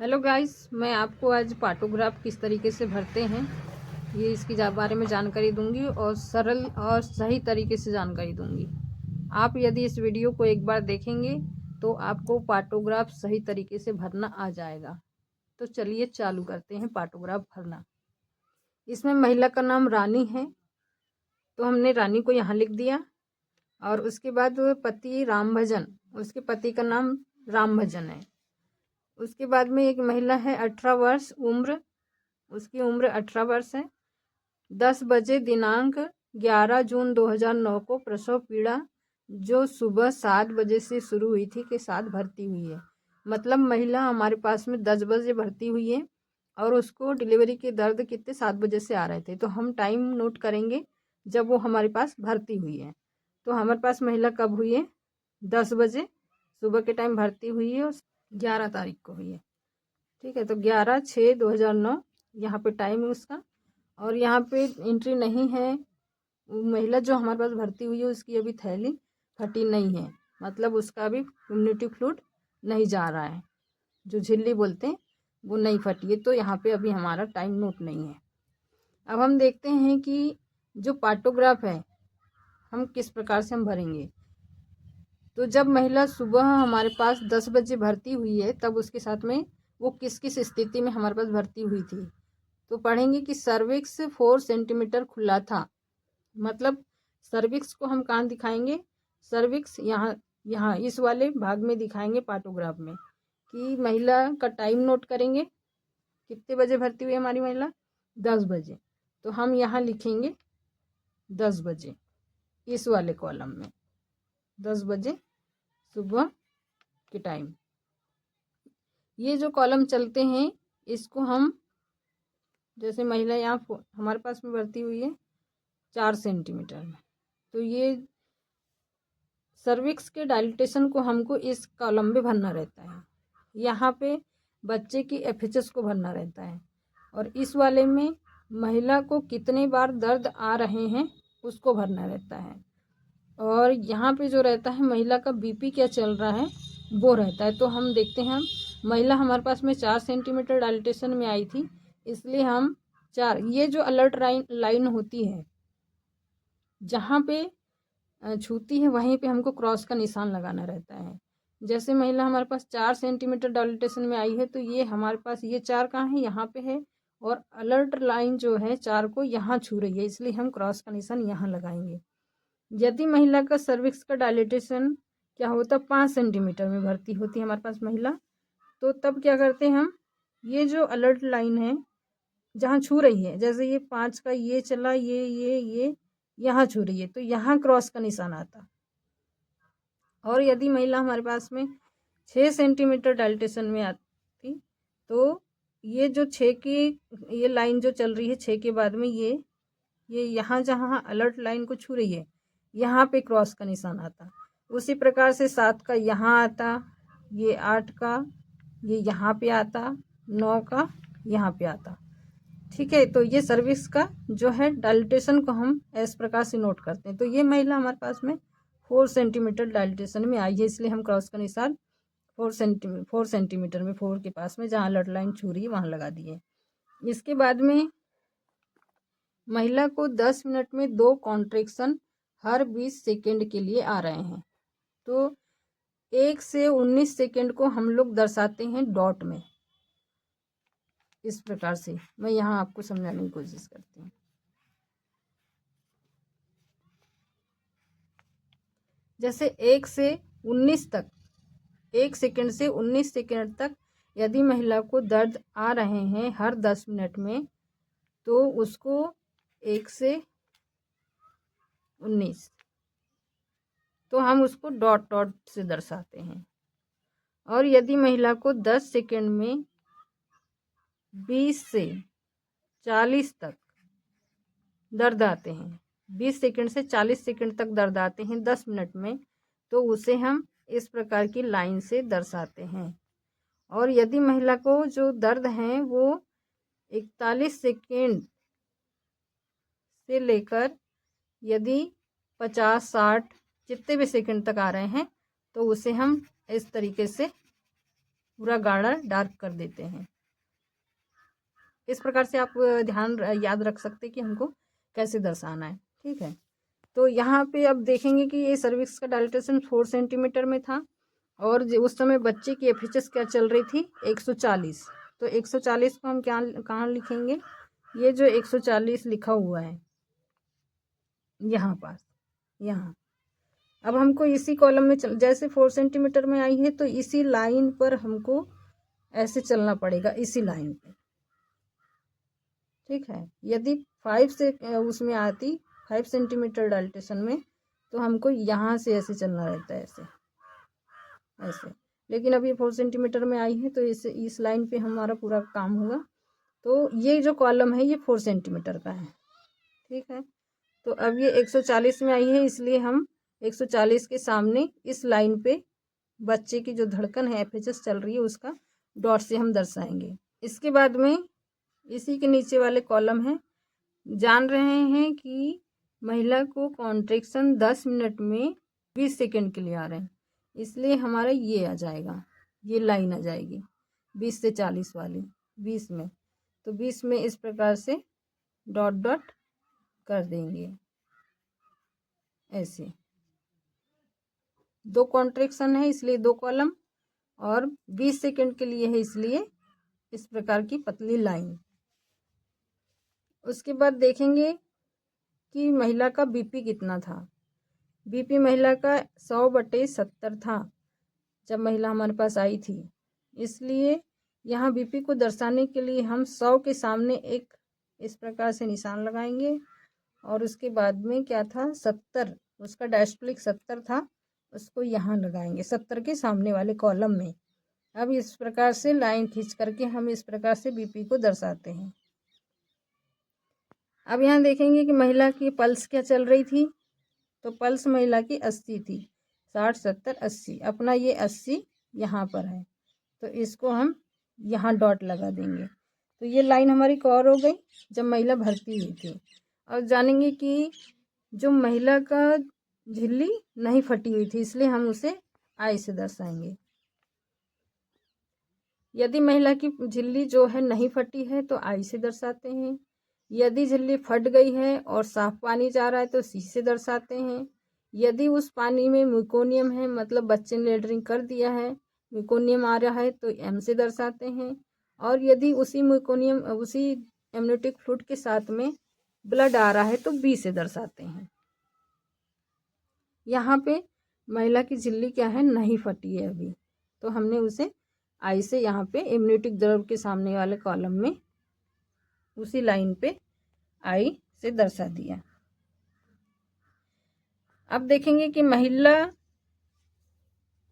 Hello guys, मैं आपको आज पार्टोग्राफ किस तरीके से भरते हैं ये इसकी बारे में जानकारी दूंगी और सरल और सही तरीके से जानकारी दूंगी। आप यदि इस वीडियो को एक बार देखेंगे तो आपको पार्टोग्राफ सही तरीके से भरना आ जाएगा। तो चलिए चालू करते हैं पार्टोग्राफ भरना। इसमें महिला का नाम रानी है, तो हमने रानी को यहाँ लिख दिया। और उसके बाद पति रामभजन, उसके पति का नाम रामभजन है। उसके बाद में एक महिला है 18 वर्ष उम्र, उसकी उम्र 18 वर्ष है। 10 बजे दिनांक 11 जून 2009 को प्रसव पीड़ा जो सुबह 7 बजे से शुरू हुई थी के साथ भर्ती हुई है। मतलब महिला हमारे पास में 10 बजे भर्ती हुई है और उसको डिलीवरी के दर्द कितने 7 बजे से आ रहे थे। तो हम टाइम नोट करेंगे जब वो हमारे पास भर्ती हुई है। तो हमारे पास महिला कब हुई है? 10 बजे सुबह के टाइम भर्ती हुई है और 11 तारीख को हुई है। ठीक है, तो 11/6/2009 यहाँ पे टाइम है उसका। और यहाँ पे एंट्री नहीं है। महिला जो हमारे पास भर्ती हुई है उसकी अभी थैली फटी नहीं है, मतलब उसका अभी इम्यूनिटी फ्लूइड नहीं जा रहा है, जो झिल्ली बोलते हैं वो नहीं फटी है। तो यहाँ पे अभी हमारा टाइम नोट नहीं है। अब हम देखते हैं कि जो पार्टोग्राफ है हम किस प्रकार से हम भरेंगे। तो जब महिला सुबह हमारे पास 10 बजे भर्ती हुई है तब उसके साथ में वो किस किस स्थिति में हमारे पास भर्ती हुई थी। तो पढ़ेंगे कि सर्विक्स 4 सेंटीमीटर खुला था। मतलब सर्विक्स को हम कहाँ दिखाएंगे? सर्विक्स यहाँ यहाँ इस वाले भाग में दिखाएंगे पार्टोग्राफ में। कि महिला का टाइम नोट करेंगे, कितने बजे भर्ती हुई हमारी महिला? 10 बजे। तो हम यहाँ लिखेंगे 10 बजे इस वाले कॉलम में, 10 बजे सुबह के टाइम। ये जो कॉलम चलते हैं इसको हम, जैसे महिला यहाँ हमारे पास में भर्ती हुई है 4 सेंटीमीटर में, तो ये सर्विक्स के डायलिटेशन को हमको इस कॉलम में भरना रहता है। यहाँ पे बच्चे की एफएचएस को भरना रहता है और इस वाले में महिला को कितने बार दर्द आ रहे हैं उसको भरना रहता है। और यहाँ पे जो रहता है महिला का बीपी क्या चल रहा है वो रहता है। तो हम देखते हैं, महिला हमारे पास में 4 सेंटीमीटर डायलिटेशन में आई थी, इसलिए हम 4, ये जो अलर्ट लाइन होती है जहाँ पे छूती है वहीं पे हमको क्रॉस का निशान लगाना रहता है। जैसे महिला हमारे पास 4 सेंटीमीटर डायलिटेशन में आई है तो ये हमारे पास ये 4 कहाँ है? यहाँ पे है। और अलर्ट लाइन जो है 4 को यहाँ छू रही है, इसलिए हम क्रॉस का निशान यहाँ लगाएंगे। यदि महिला का सर्विक्स का डायलिटेशन क्या होता? 5 सेंटीमीटर में भर्ती होती है हमारे पास महिला, तो तब क्या करते हैं हम, ये जो अलर्ट लाइन है जहाँ छू रही है, जैसे ये 5 का ये चला, ये यहाँ छू रही है तो यहाँ क्रॉस का निशान आता। और यदि महिला हमारे पास में 6 सेंटीमीटर डायलिटेशन में आती तो ये जो 6 की ये लाइन जो चल रही है 6 के बाद में ये यहाँ जहाँ अलर्ट लाइन को छू रही है यहाँ पे क्रॉस का निशान आता। उसी प्रकार से 7 का यहाँ आता, ये 8 का ये यहाँ पे आता, 9 का यहाँ पे आता। ठीक है, तो ये सर्विक्स का जो है डायलिटेशन को हम इस प्रकार से नोट करते हैं। तो ये महिला हमारे पास में 4 सेंटीमीटर डायलिटेशन में आई है, इसलिए हम क्रॉस का निशान 4 सेंटीमीटर में 4 के पास में जहाँ अलर्ट लाइन छू रही है वहाँ लगा दिए। इसके बाद में महिला को 10 मिनट में 2 कॉन्ट्रैक्शन हर 20 सेकेंड के लिए आ रहे हैं। तो 1 से 19 सेकेंड को हम लोग दर्शाते हैं डॉट में। इस प्रकार से मैं यहाँ आपको समझाने की कोशिश करती हूँ। जैसे 1 से 19 तक, 1 सेकेंड से 19 सेकेंड तक यदि महिला को दर्द आ रहे हैं हर 10 मिनट में, तो उसको 1 से 19 तो हम उसको डॉट डॉट से दर्शाते हैं। और यदि महिला को 10 सेकेंड में 20 से 40 तक दर्द आते हैं, 20 सेकेंड से 40 सेकेंड तक दर्द आते हैं 10 मिनट में, तो उसे हम इस प्रकार की लाइन से दर्शाते हैं। और यदि महिला को जो दर्द हैं वो 41 सेकेंड से लेकर यदि 50-60 जितने भी सेकेंड तक आ रहे हैं तो उसे हम इस तरीके से पूरा गाढ़ा डार्क कर देते हैं। इस प्रकार से आप ध्यान याद रख सकते हैं कि हमको कैसे दर्शाना है। ठीक है, तो यहाँ पे अब देखेंगे कि ये सर्विक्स का डायलेटेशन 4 सेंटीमीटर में था और उस समय बच्चे की एफएचएस क्या चल रही थी 140। तो 140 को हम क्या कहाँ लिखेंगे, ये जो 140 लिखा हुआ है यहाँ पास, यहाँ। अब हमको इसी कॉलम में जैसे 4 सेंटीमीटर में आई है तो इसी लाइन पर हमको ऐसे चलना पड़ेगा, इसी लाइन पे। ठीक है, यदि 5 से उसमें आती 5 सेंटीमीटर डायलेटेशन में तो हमको यहाँ से ऐसे चलना रहता है, ऐसे ऐसे। लेकिन अब ये 4 सेंटीमीटर में आई है तो इस लाइन पे हमारा पूरा काम हुआ। तो ये जो कॉलम है ये 4 सेंटीमीटर का है। ठीक है, तो अब ये 140 में आई है, इसलिए हम 140 के सामने इस लाइन पे बच्चे की जो धड़कन है एफएचएस चल रही है उसका डॉट से हम दर्शाएंगे। इसके बाद में इसी के नीचे वाले कॉलम है, जान रहे हैं कि महिला को कॉन्ट्रैक्शन 10 मिनट में 20 सेकंड के लिए आ रहे हैं, इसलिए हमारा ये आ जाएगा, ये लाइन आ जाएगी 20 से 40 वाली 20 में। तो 20 में इस प्रकार से डॉट डॉट कर देंगे ऐसे। 2 कॉन्ट्रैक्शन है इसलिए 2 कॉलम और 20 सेकंड के लिए है इसलिए इस प्रकार की पतली लाइन। उसके बाद देखेंगे कि महिला का बीपी कितना था। बीपी महिला का 100/70 था जब महिला हमारे पास आई थी, इसलिए यहाँ बीपी को दर्शाने के लिए हम 100 के सामने एक इस प्रकार से निशान लगाएंगे और उसके बाद में क्या था 70, उसका डैशप्लिक 70 था, उसको यहाँ लगाएंगे 70 के सामने वाले कॉलम में। अब इस प्रकार से लाइन खींच करके हम इस प्रकार से बीपी को दर्शाते हैं। अब यहाँ देखेंगे कि महिला की पल्स क्या चल रही थी, तो पल्स महिला की 80 थी, 60 70 80। अपना ये 80 यहाँ पर है तो इसको हम यहाँ डॉट लगा देंगे। तो ये लाइन हमारी कवर हो गई जब महिला भर्ती हुई थी। और जानेंगे कि जो महिला का झिल्ली नहीं फटी हुई थी इसलिए हम उसे आई से दर्शाएंगे। यदि महिला की झिल्ली जो है नहीं फटी है तो आई से दर्शाते हैं। यदि झिल्ली फट गई है और साफ पानी जा रहा है तो सी से दर्शाते हैं। यदि उस पानी में म्यूकोनियम है, मतलब बच्चे ने लेटरिन कर दिया है, म्यूकोनियम आ रहा है, तो एम से दर्शाते हैं। और यदि उसी एमनियोटिक फ्लूइड के साथ में ब्लड आ रहा है तो बी से दर्शाते हैं। यहाँ पे महिला की झिल्ली क्या है, नहीं फटी है अभी, तो हमने उसे आई से यहाँ पे एमनियोटिक द्रव के सामने वाले कॉलम में उसी लाइन पे आई से दर्शा दिया। अब देखेंगे कि महिला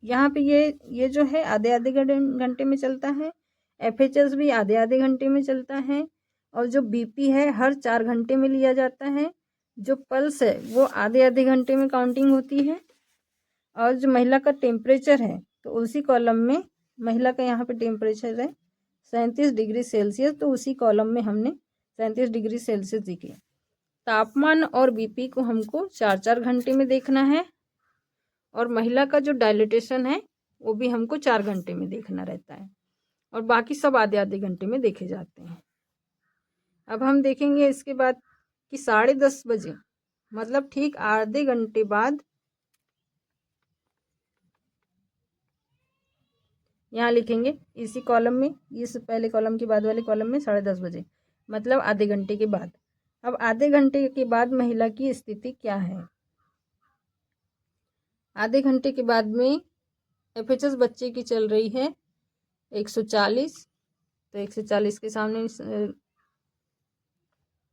यहाँ पे ये जो है आधे आधे घंटे में चलता है, एफएचएस भी आधे आधे घंटे में चलता है, और जो बीपी है हर 4 घंटे में लिया जाता है। जो पल्स है वो आधे आधे घंटे में काउंटिंग होती है। और जो महिला का टेम्परेचर है तो उसी कॉलम में महिला का यहाँ पे टेम्परेचर है 37 डिग्री सेल्सियस, तो उसी कॉलम में हमने 37 डिग्री सेल्सियस दिखे। तापमान और बीपी को हमको 4-4 घंटे में देखना है, और महिला का जो डायलिटेशन है वो भी हमको 4 घंटे में देखना रहता है, और बाकी सब आधे आधे घंटे में देखे जाते हैं। अब हम देखेंगे इसके बाद कि 10:30 बजे, मतलब ठीक आधे घंटे बाद, यहाँ लिखेंगे इसी कॉलम में, इस पहले कॉलम के बाद वाले कॉलम में 10:30 बजे, मतलब आधे घंटे के बाद। अब आधे घंटे के बाद महिला की स्थिति क्या है। आधे घंटे के बाद में एफएचएस बच्चे की चल रही है 140, तो 140 के सामने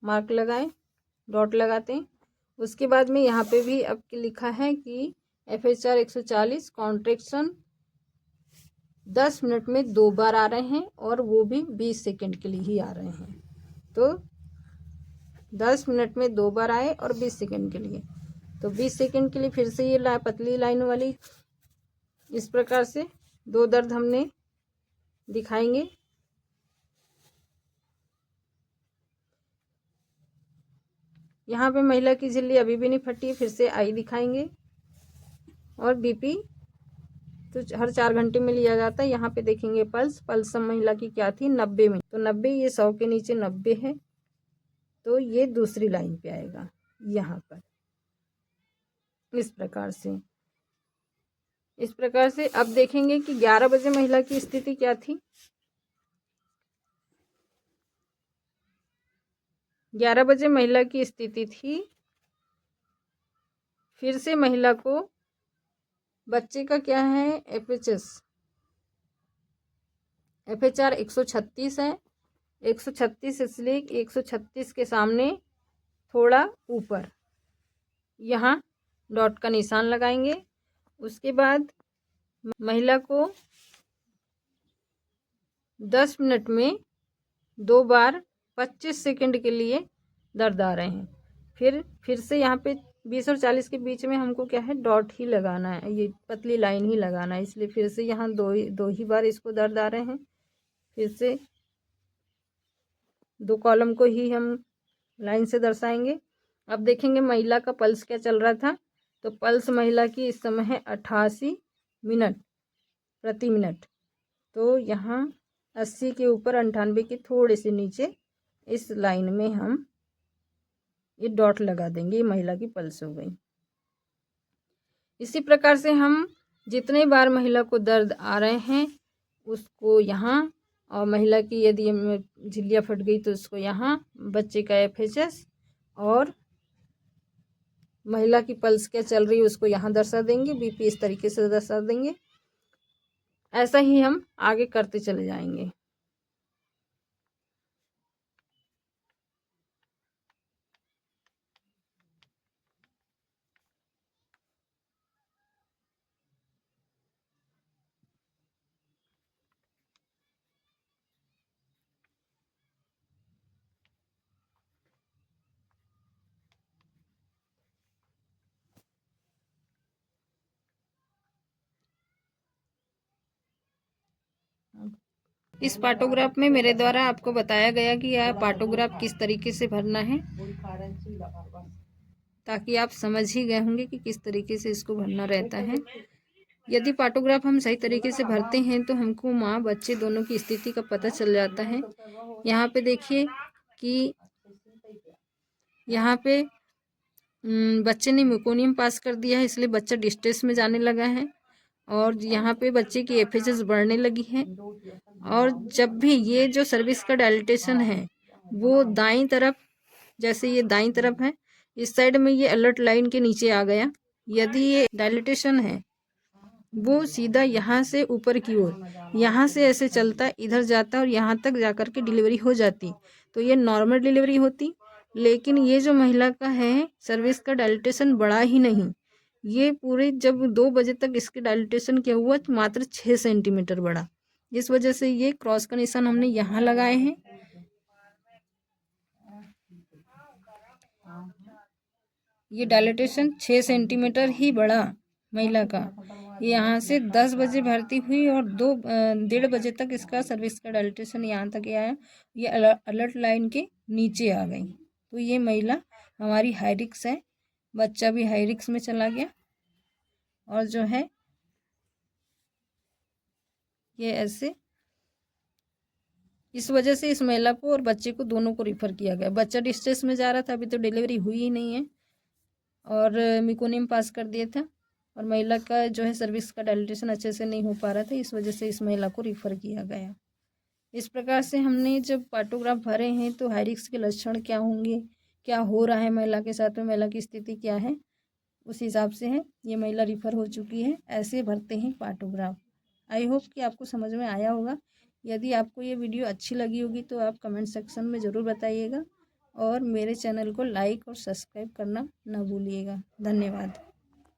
मार्क लगाए, डॉट लगाते हैं। उसके बाद में यहाँ पे भी अब लिखा है कि एफएचआर 140 कॉन्ट्रैक्शन 10 मिनट में 2 बार आ रहे हैं, और वो भी 20 सेकंड के लिए ही आ रहे हैं। तो 10 मिनट में 2 बार आए और 20 सेकंड के लिए, तो 20 सेकंड के लिए फिर से ये पतली लाइन वाली इस प्रकार से 2 दर्द हमने दिखाएंगे। यहाँ पे महिला की झिल्ली अभी भी नहीं फटी, फिर से आई दिखाएंगे, और बीपी तो हर 4 घंटे में लिया जाता है। यहाँ पे देखेंगे पल्स महिला की क्या थी 90 में, तो 90 ये 100 के नीचे 90 है, तो ये दूसरी लाइन पे आएगा यहाँ पर। इस प्रकार से अब देखेंगे कि 11 बजे महिला की स्थिति क्या थी। 11 बजे महिला की स्थिति थी, फिर से महिला को बच्चे का क्या है FHR 136 है। 136 इसलिए 136 के सामने थोड़ा ऊपर यहाँ डॉट का निशान लगाएंगे। उसके बाद महिला को 10 मिनट में 2 बार 25 सेकंड के लिए दर्द आ रहे हैं। फिर से यहाँ पे 20 और 40 के बीच में हमको क्या है डॉट ही लगाना है, ये पतली लाइन ही लगाना है, इसलिए फिर से यहाँ दो ही बार इसको दर्द आ रहे हैं। फिर से 2 कॉलम को ही हम लाइन से दर्शाएंगे। अब देखेंगे महिला का पल्स क्या चल रहा था, तो पल्स महिला की इस समय है 88 मिनट प्रति मिनट। तो यहाँ 80 के ऊपर 98 के थोड़े से नीचे इस लाइन में हम ये डॉट लगा देंगे, ये महिला की पल्स हो गई। इसी प्रकार से हम जितने बार महिला को दर्द आ रहे हैं उसको यहाँ, और महिला की यदि झिल्लियाँ फट गई तो उसको यहाँ, बच्चे का FHS और महिला की पल्स क्या चल रही है उसको यहाँ दर्शा देंगे, BP इस तरीके से दर्शा देंगे। ऐसा ही हम आगे करते चले जाएंगे। इस पार्टोग्राफ में मेरे द्वारा आपको बताया गया कि यह पार्टोग्राफ किस तरीके से भरना है, ताकि आप समझ ही गए होंगे कि किस तरीके से इसको भरना रहता है। यदि पार्टोग्राफ हम सही तरीके से भरते हैं तो हमको माँ बच्चे दोनों की स्थिति का पता चल जाता है। यहाँ पे देखिए कि यहाँ पे बच्चे ने मेकोनियम पास कर दिया है, इसलिए बच्चा डिस्ट्रेस में जाने लगा है, और यहाँ पे बच्चे की FHS बढ़ने लगी है। और जब भी ये जो सर्विस का डायलिटेशन है वो दाईं तरफ, जैसे ये दाईं तरफ है, इस साइड में ये अलर्ट लाइन के नीचे आ गया। यदि ये डायलिटेशन है वो सीधा यहाँ से ऊपर की ओर, यहाँ से ऐसे चलता इधर जाता और यहाँ तक जाकर के डिलीवरी हो जाती, तो ये नॉर्मल डिलीवरी होती। लेकिन ये जो महिला का है सर्विस का डायलिटेशन बढ़ा ही नहीं, ये पूरे जब 2 बजे तक इसके डायलिटेशन क्या हुआ तो मात्र 6 सेंटीमीटर बढ़ा। इस वजह से ये क्रॉस का निशान हमने यहाँ लगाए हैं। ये डायलिटेशन 6 सेंटीमीटर ही बढ़ा महिला का। यहाँ से 10 बजे भर्ती हुई और 1.5 बजे तक इसका सर्विस का डायलिटेशन यहाँ तक आया, ये अलर्ट लाइन के नीचे आ गई। तो ये महिला हमारी हाई रिस्क है, बच्चा भी हाई रिस्क में चला गया, और जो है ये ऐसे, इस वजह से इस महिला को और बच्चे को दोनों को रिफ़र किया गया। बच्चा डिस्ट्रेस में जा रहा था, अभी तो डिलीवरी हुई ही नहीं है, और मेकोनियम पास कर दिया था, और महिला का जो है सर्विस का डायलिटेशन अच्छे से नहीं हो पा रहा था, इस वजह से इस महिला को रिफ़र किया गया। इस प्रकार से हमने जब पार्टोग्राफ भरे हैं तो हाई रिस्क के लक्षण क्या होंगे, क्या हो रहा है महिला के साथ में, महिला की स्थिति क्या है, उस हिसाब से है ये महिला रिफ़र हो चुकी है। ऐसे भरते हैं पार्टोग्राफ। आई होप कि आपको समझ में आया होगा। यदि आपको ये वीडियो अच्छी लगी होगी तो आप कमेंट सेक्शन में ज़रूर बताइएगा, और मेरे चैनल को लाइक और सब्सक्राइब करना ना भूलिएगा। धन्यवाद।